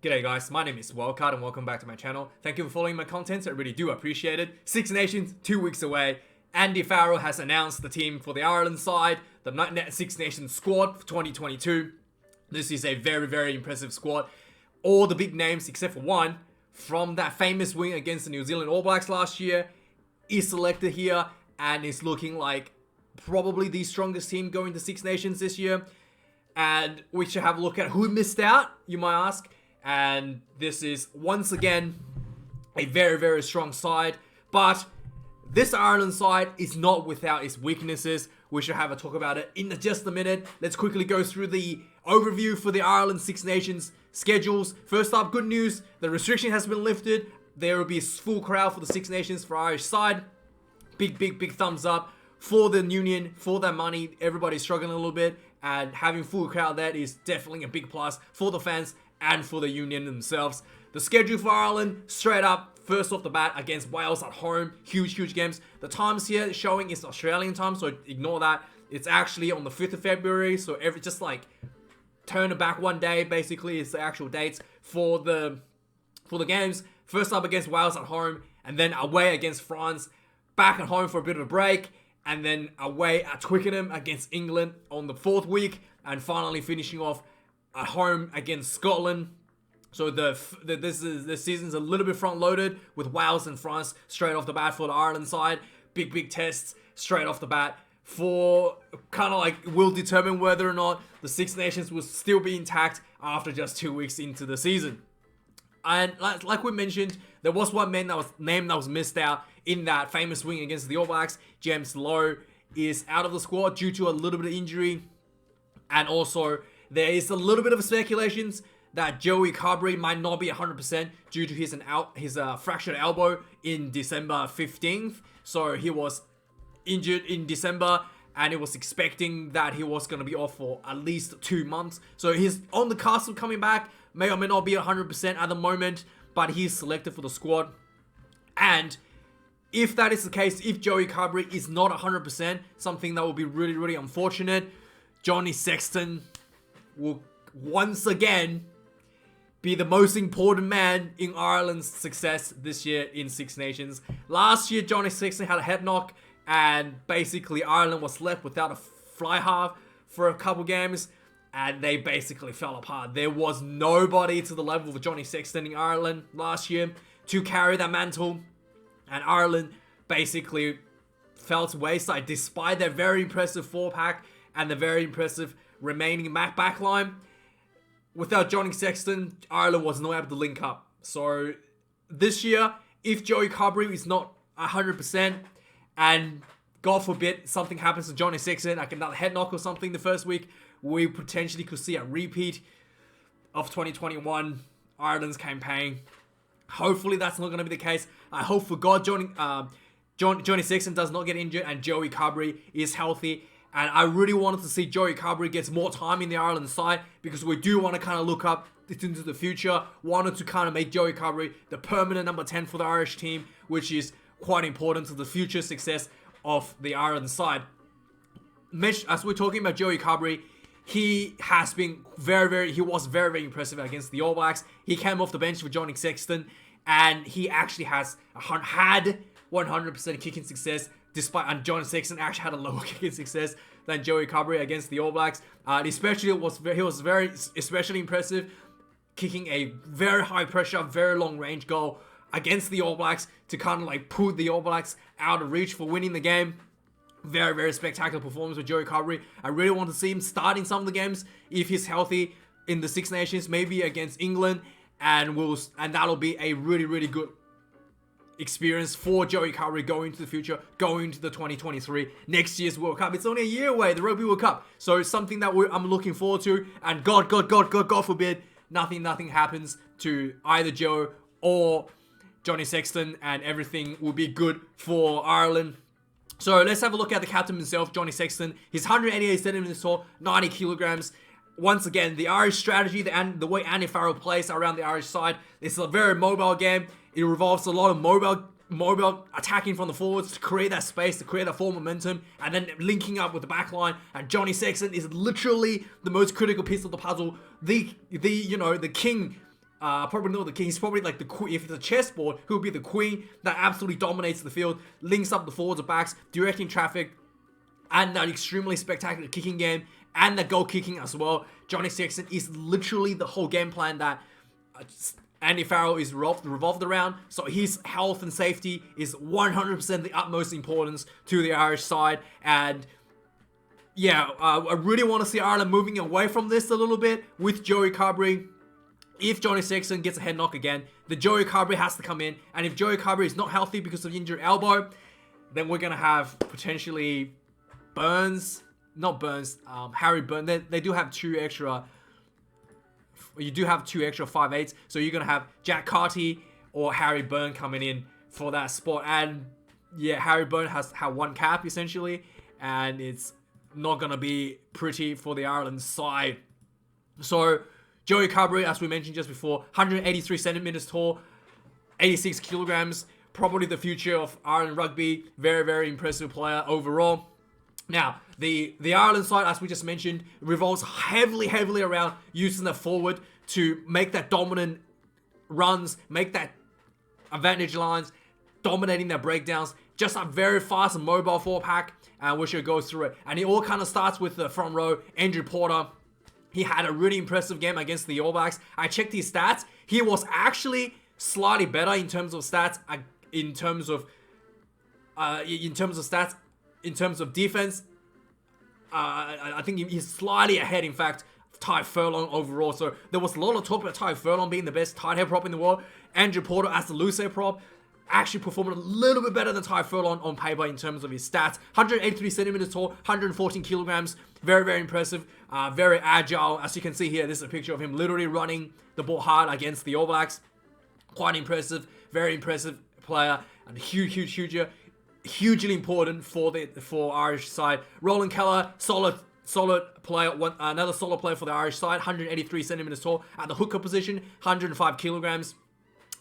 G'day guys, my name is Wildkard and welcome back to my channel. Thank you for following my content, I really do appreciate it. Six Nations, 2 weeks away. Andy Farrell has announced the team for the Ireland side, the Six Nations squad for 2022. This is a very, very impressive squad. All the big names, except for one, from that famous win against the New Zealand All Blacks last year, is selected here and is looking like probably the strongest team going to Six Nations this year. And we should have a look at who missed out, you might ask. And this is, once again, a very, very strong side. But this Ireland side is not without its weaknesses. We should have a talk about it in just a minute. Let's quickly go through the overview for the Ireland Six Nations schedules. First up, good news. The restriction has been lifted. There will be a full crowd for the Six Nations for Irish side. Big thumbs up for the union, for their money. Everybody's struggling a little bit. And having full crowd there is definitely a big plus for the fans and for the union themselves. The schedule for Ireland, straight up, first off the bat, against Wales at home. Huge games. The times here showing is Australian time, so ignore that. It's actually on the 5th of February, so just like turn it back one day, basically, is the actual dates for the games. First up against Wales at home, and then away against France. Back at home for a bit of a break, and then away at Twickenham against England on the 4th week, and finally finishing off at home against Scotland. So this season's a little bit front loaded with Wales and France straight off the bat for the Ireland side. Big tests straight off the bat for kind of like will determine whether or not the Six Nations will still be intact after just 2 weeks into the season. And like we mentioned, there was one name that was missed out in that famous win against the All Blacks. James Lowe is out of the squad due to a little bit of injury, and also there is a little bit of speculations that Joey Cabri might not be 100% due to his fractured elbow in December 15th. So he was injured in December, and it was expecting that he was going to be off for at least 2 months. So he's on the cusp of coming back. May or may not be 100% at the moment, but he's selected for the squad. And if that is the case, if Joey Cabri is not 100%, something that will be really unfortunate, Johnny Sexton will once again be the most important man in Ireland's success this year in Six Nations. Last year, Johnny Sexton had a head knock, and basically Ireland was left without a fly half for a couple games, and they basically fell apart. There was nobody to the level of Johnny Sexton in Ireland last year to carry that mantle, and Ireland basically fell to wayside despite their very impressive 4-pack and the very impressive remaining backline. Without Johnny Sexton, Ireland was not able to link up. So this year, if Joey Cabri is not 100%, and God forbid something happens to Johnny Sexton, like another head knock or something the first week, we potentially could see a repeat of 2021 Ireland's campaign. Hopefully that's not going to be the case. I hope for God Johnny Sexton does not get injured and Joey Cabri is healthy. And I really wanted to see Joey Cabri gets more time in the Ireland side, because we do want to kind of look up into the future. Wanted to kind of make Joey Cabri the permanent number 10 for the Irish team, which is quite important to the future success of the Ireland side. As we're talking about Joey Cabri, he has been very impressive against the All Blacks. He came off the bench for Johnny Sexton, and he actually had 100% kicking success, and Johnny Sexton actually had a lower kicking success than Joey Cabri against the All Blacks. He was very especially impressive, kicking a very high pressure, very long range goal against the All Blacks to kind of like pull the All Blacks out of reach for winning the game. Very spectacular performance with Joey Cabri. I really want to see him starting some of the games if he's healthy in the Six Nations, maybe against England, and that'll be a really good experience for Joey Cabri going into the future, going into the 2023 next year's World Cup. It's only a year away, the Rugby World Cup, so it's something that I'm looking forward to. And God forbid nothing happens to either Joe or Johnny Sexton, and everything will be good for Ireland. So let's have a look at the captain himself, Johnny Sexton. He's 188 centimeters tall, 90 kilograms. Once again, the Irish strategy, the way Andy Farrell plays around the Irish side, it's a very mobile game. It revolves a lot of mobile attacking from the forwards to create that space, to create that forward momentum, and then linking up with the back line. And Johnny Sexton is literally the most critical piece of the puzzle. The king probably not the king. He's probably like the queen. If it's a chessboard, he'll be the queen that absolutely dominates the field, links up the forwards and backs, directing traffic, and that extremely spectacular kicking game, and the goal kicking as well. Johnny Sexton is literally the whole game plan that Andy Farrell is revolved around. So his health and safety is 100% the utmost importance to the Irish side. And yeah, I really want to see Ireland moving away from this a little bit with Joey Cabri. If Johnny Sexton gets a head knock again, the Joey Cabri has to come in. And if Joey Cabri is not healthy because of injured elbow, then we're going to have potentially Harry Burns. They do have two extra. You do have two extra 5'8", so you're going to have Jack Carty or Harry Byrne coming in for that spot. And yeah, Harry Byrne has one cap essentially, and it's not going to be pretty for the Ireland side. So Joey Cabri, as we mentioned just before, 183 centimeters tall, 86 kilograms, probably the future of Ireland rugby. Very, very impressive player overall. Now, the Ireland side, as we just mentioned, revolves heavily around using the forward to make that dominant runs, make that advantage lines, dominating their breakdowns. Just a very fast and mobile forward pack, we should go through it. And it all kind of starts with the front row. Andrew Porter, he had a really impressive game against the All Blacks. I checked his stats. He was actually slightly better in terms of stats, in terms of defense. I think he's slightly ahead, in fact, of Ty Furlon overall. So there was a lot of talk about Ty Furlon being the best tight head prop in the world. Andrew Porter as the loose head prop actually performed a little bit better than Ty Furlon on paper in terms of his stats. 183 centimeters tall, 114 kilograms. Very, very impressive. Very agile. As you can see here, this is a picture of him literally running the ball hard against the All Blacks. Quite impressive. Very impressive player. And hugely important for Irish side. Roland Keller, solid player. Another solid player for the Irish side. 183 centimeters tall at the hooker position. 105 kilograms.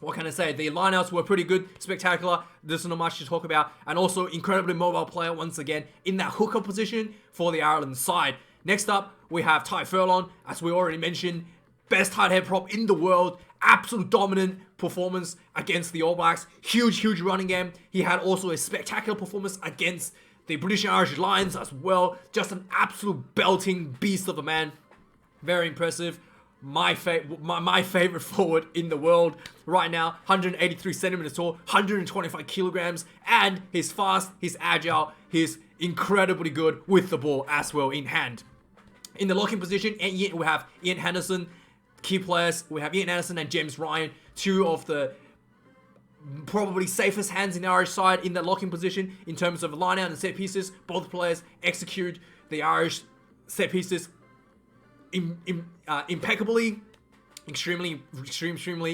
What can I say? The lineouts were pretty good, spectacular. There's not much to talk about. And also incredibly mobile player once again in that hooker position for the Ireland side. Next up, we have Ty Furlon, as we already mentioned. Best tight head prop in the world. Absolute dominant performance against the All Blacks. Huge running game. He had also a spectacular performance against the British and Irish Lions as well. Just an absolute belting beast of a man. Very impressive. My favorite forward in the world right now. 183 centimeters tall, 125 kilograms, and he's fast, he's agile, he's incredibly good with the ball as well in hand. In the locking position, we have Ian Henderson. Key players, we have Ian Henderson and James Ryan, two of the probably safest hands in the Irish side in the locking position in terms of line out and set pieces. Both players execute the Irish set pieces impeccably. Extremely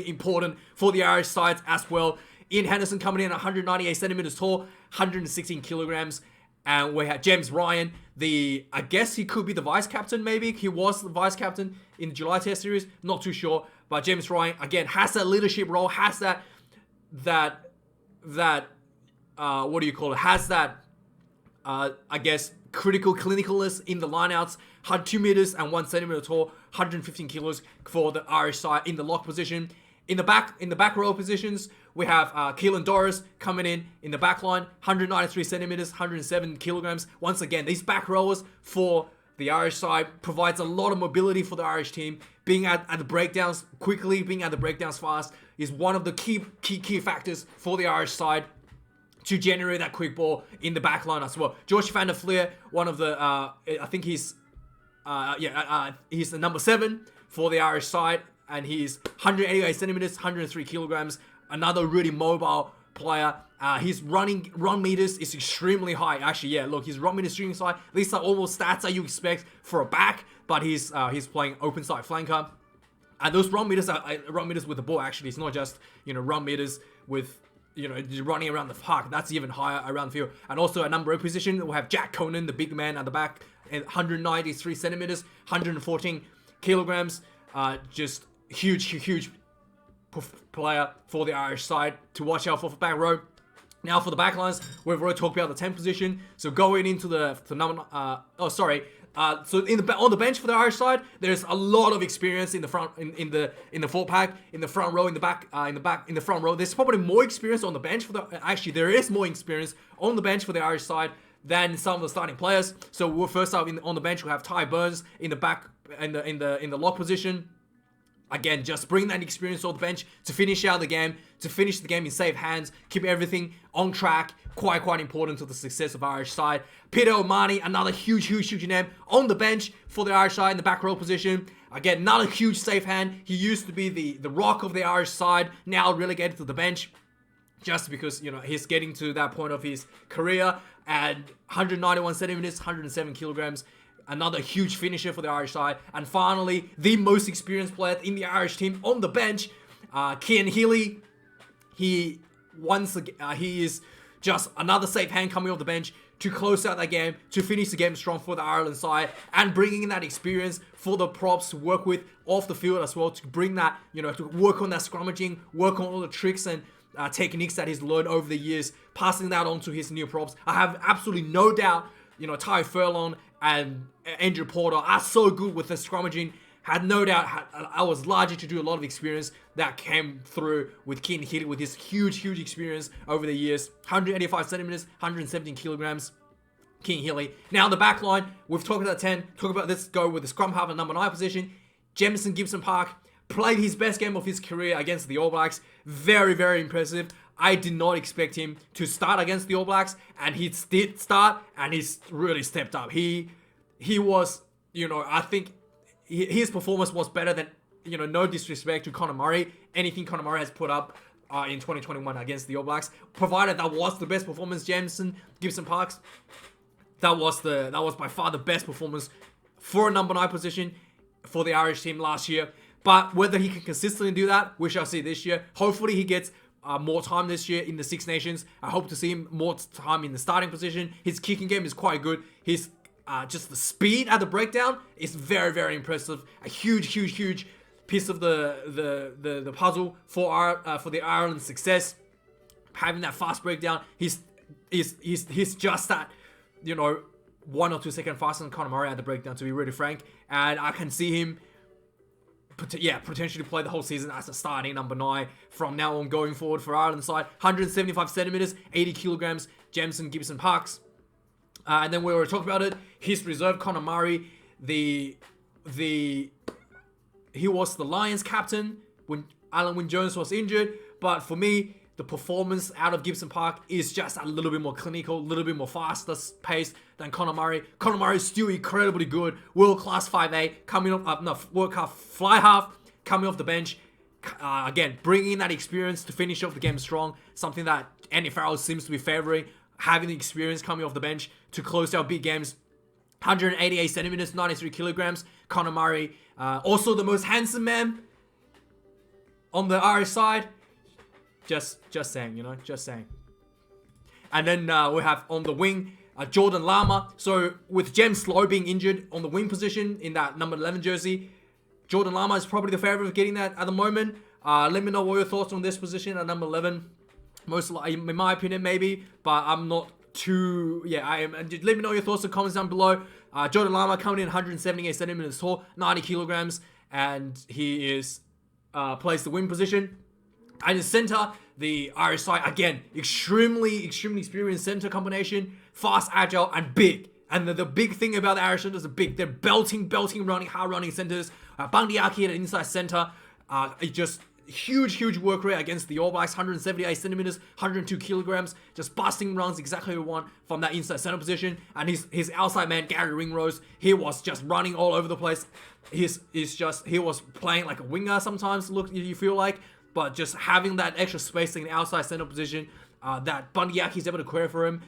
important for the Irish sides as well. Ian Henderson coming in at 198 centimeters tall, 116 kilograms. And we have James Ryan, I guess he could be the vice captain, maybe. He was the vice captain in the July Test Series. Not too sure. But James Ryan, again, has that leadership role, has that what do you call it? Has that, I guess, critical clinicalness in the lineouts. 2 meters and 1 centimeter tall, 115 kilos for the Irish side in the lock position. In the back row positions, we have Keelan Doris coming in the back line, 193 centimeters, 107 kilograms. Once again, these back rowers for the Irish side provides a lot of mobility for the Irish team. Being at the breakdowns quickly, being at the breakdowns fast is one of the key factors for the Irish side to generate that quick ball in the back line as well. George van der Fler, one of the, I think he's the number 7 for the Irish side. And he's 188 centimeters, 103 kilograms. Another really mobile player. His run meters is extremely high. Actually, yeah, look, his run meters extremely high. These are almost stats that you expect for a back, but he's playing open side flanker. And those run meters are run meters with the ball. Actually, it's not just run meters with running around the park. That's even higher around the field. And also a number of position, we have Jack Conan, the big man at the back, at 193 centimeters, 114 kilograms. Just huge player for the Irish side to watch out for back row. Now for the back lines, we've already talked about the 10 position. So going into the So on the bench for the Irish side, there's a lot of experience in the front, in the full pack, in the front row, in the front row. There's probably more experience on the bench for the. Actually, there is more experience on the bench for the Irish side than some of the starting players. So we'll first up on the bench. We have Ty Burns in the back, in the lock position. Again, just bring that experience on the bench to finish out the game, to finish the game in safe hands, keep everything on track. Quite important to the success of Irish side. Pitomani, another huge name on the bench for the Irish side in the back row position. Again, not a huge safe hand. He used to be the rock of the Irish side, now relegated to the bench. Just because, he's getting to that point of his career at 191 centimeters, 107 kilograms. Another huge finisher for the Irish side. And finally, the most experienced player in the Irish team on the bench, Kian Healy. He is just another safe hand coming off the bench to close out that game, to finish the game strong for the Ireland side, and bringing in that experience for the props to work with off the field as well, to bring that, to work on that scrummaging, work on all the tricks and techniques that he's learned over the years, passing that on to his new props. I have absolutely no doubt, Ty Furlon and Andrew Porter are so good with the scrummaging. Had no doubt I was larger to do a lot of experience that came through with Kian Healy with his huge experience over the years. 185 centimeters, 117 kilograms. Kian Healy. Now the back line, we've talked about 10. Let's go with the scrum half and number 9 position. Jamison Gibson Park played his best game of his career against the All Blacks. Very impressive. I did not expect him to start against the All Blacks, and he did start, and he's really stepped up. He was, I think his performance was better than, no disrespect to Conor Murray, anything Conor Murray has put up in 2021 against the All Blacks, provided that was the best performance. Jamison Gibson Parks, that was by far the best performance for a number 9 position for the Irish team last year. But whether he can consistently do that, we shall see this year. Hopefully he gets more time this year in the Six Nations. I hope to see him more time in the starting position. His kicking game is quite good. His just the speed at the breakdown is very impressive. A huge piece of the puzzle for the Ireland success. Having that fast breakdown, he's just that 1 or 2 seconds faster than Conor Murray at the breakdown, to be really frank. And I can see him potentially play the whole season as a starting number 9 from now on going forward for Ireland side. 175 centimeters, 80 kilograms. Jamison Gibson Parks. And then we already talked about it. His reserve, Conor Murray, he was the Lions captain when Alan Wynne-Jones was injured. But for me, the performance out of Gibson Park is just a little bit more clinical, a little bit more faster paced than Conor Murray. Conor Murray is still incredibly good. World-class 5'8", world-class fly half, coming off the bench. Again, bringing in that experience to finish off the game strong. Something that Andy Farrell seems to be favouring. Having the experience coming off the bench to close out big games. 188 centimeters, 93 kilograms. Conor Murray, also the most handsome man on the Irish side. Just saying, just saying. And then we have on the wing, Jordan Llama. So with Jem Slow being injured on the wing position in that number 11 jersey, Jordan Llama is probably the favourite of getting that at the moment. Let me know what your thoughts on this position at number 11. Most likely, in my opinion, maybe, but I'm not too. I am. And let me know your thoughts in the comments down below. Jordan Llama coming in 178 centimeters tall, 90 kilograms, and he plays the wing position. And in center, the Irish side, again, extremely experienced center combination. Fast, agile, and big. And the big thing about the Irish centers are big. They're belting, running, hard running centers. Bandiaki at an inside center. Just huge work rate against the All Blacks. 178 centimeters, 102 kilograms. Just busting runs exactly what we want from that inside center position. And his outside man, Gary Ringrose, he was just running all over the place. He was playing like a winger sometimes, you feel like. But just having that extra spacing in the outside center position that Bandiaki is able to create for him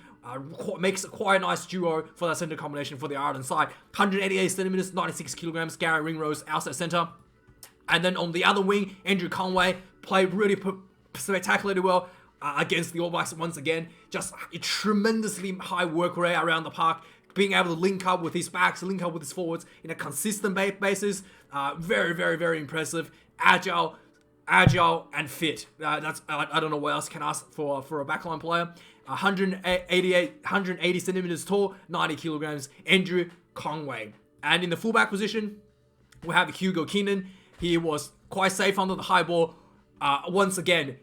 makes it quite a nice duo for that center combination for the Ireland side. 188 centimeters, 96 kilograms, Gary Ringrose, outside center. And then on the other wing, Andrew Conway played really spectacularly well against the All Blacks once again. Just a tremendously high work rate around the park. Being able to link up with his backs, link up with his forwards in a consistent basis. Very impressive. Agile. agile, and fit. I don't know what else can ask for a backline player. 180 centimeters tall, 90 kilograms, Andrew Conway. And in the fullback position, we have Hugo Keenan. He was quite safe under the high ball. Once again,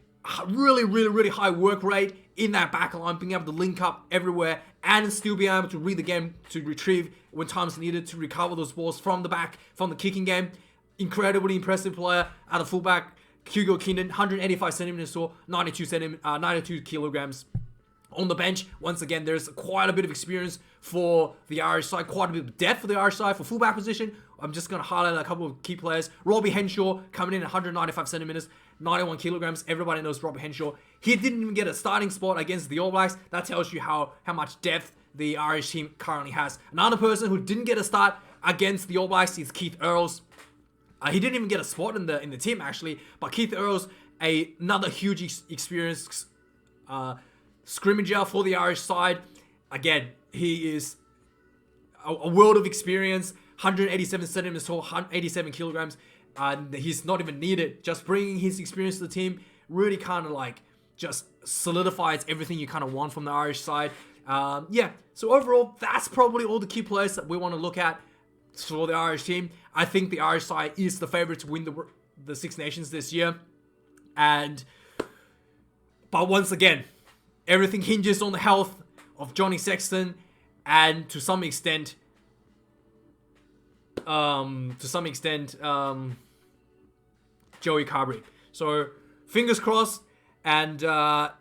really high work rate in that back line, being able to link up everywhere and still be able to read the game, to retrieve when times needed, to recover those balls from the back, from the kicking game. Incredibly impressive player at the fullback. Hugo Kingdom, 185 centimeters tall, 92 kilograms. On the bench, once again, there's quite a bit of experience for the Irish side, quite a bit of depth for the Irish side. For fullback position, I'm just going to highlight a couple of key players. Robby Henshaw coming in at 195 centimeters, 91 kilograms. Everybody knows Robby Henshaw. He didn't even get a starting spot against the All Blacks. That tells you how much depth the Irish team currently has. Another person who didn't get a start against the All Blacks is Keith Earls. He didn't even get a spot in the team, actually. But Keith Earls, another huge experience scrimmager for the Irish side. Again, he is a world of experience. 187 centimeters tall, 87 kilograms. He's not even needed. Just bringing his experience to the team really kind of like just solidifies everything you kind of want from the Irish side. Yeah, so overall, that's probably all the key players that we want to look at for the Irish team. I think the Irish side is the favorite to win the Six Nations this year. But once again, everything hinges on the health of Johnny Sexton and to some extent, Joey Cabri. So fingers crossed, and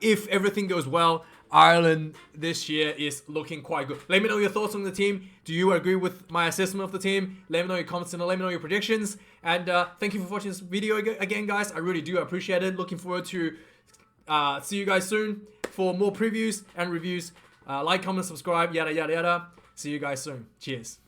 if everything goes well, Ireland this year is looking quite good. Let me know your thoughts on the team. Do you agree with my assessment of the team? Let me know your comments and let me know your predictions. And thank you for watching this video again, guys. I really do appreciate it. Looking forward to see you guys soon for more previews and reviews. Like, comment, subscribe, yada, yada, yada. See you guys soon. Cheers.